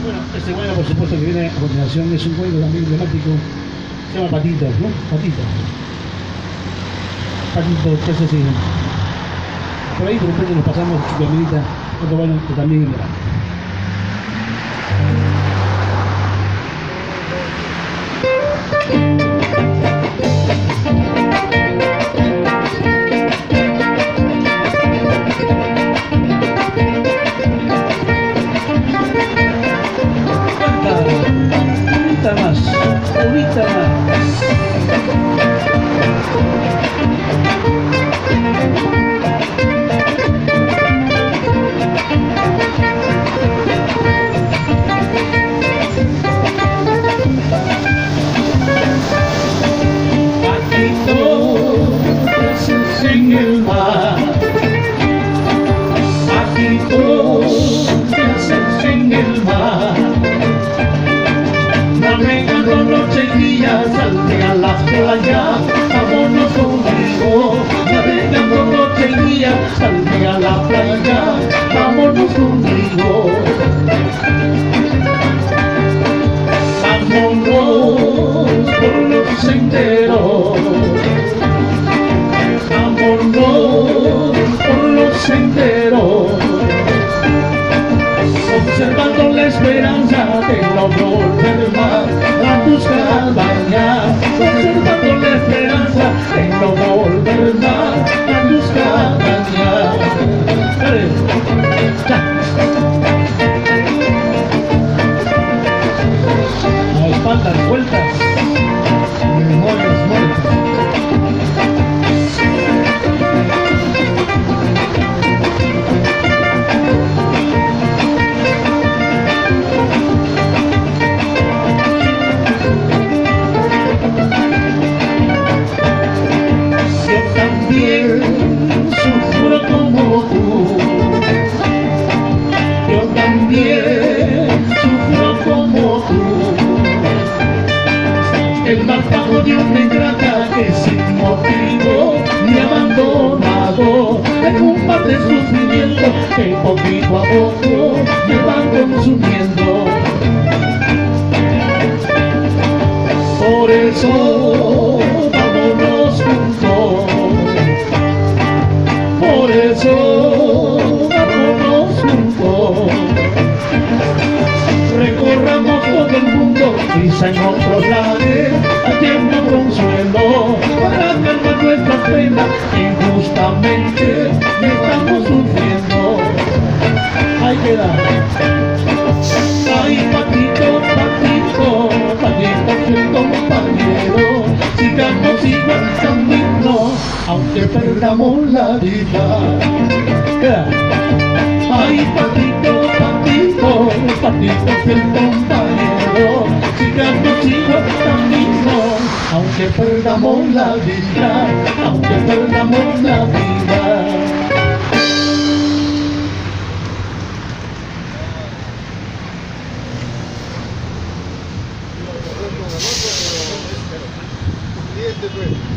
Bueno, este cuadro por supuesto que viene a continuación es un cuadro también emblemático, se llama Patito, ¿no? Patito. Patito, ¿qué hace así? Por ahí de repente nos pasamos Chucamirita, otro baño que también es grande. Ahorita más. Patito, peces en el mar. Patito, peces en el mar. Navegando noche y día, salte a la playa, vámonos conmigo. Navegando noche y día, salte a la playa, vámonos conmigo. Vámonos por los senderos, vámonos por los senderos, observando la esperanza de no volver más a buscar bañar, observando la esperanza de no volver más a buscar bañar. A espaldas vueltas, memorias muertas. Sufro como tú, yo también sufro como tú. El naufrago de una ingrata que sin motivo me ha abandonado en un mar de sufrimiento que poquito a poco me van consumiendo. Por eso vámonos juntos. Por eso vámonos juntos, recorramos todo el mundo, quizá en otros lares, hallemos consuelo para calmar nuestras penas que injustamente estamos sufriendo. Ahí queda. Ay, Patito, Patito, Patito, fiel compañero, sigamos igual camino, aunque perdamos la vida. Ay, Patito, Patito, Patito, fiel compañero, sigamos igual camino, aunque perdamos la vida, aunque perdamos la vida. Cliente, pues.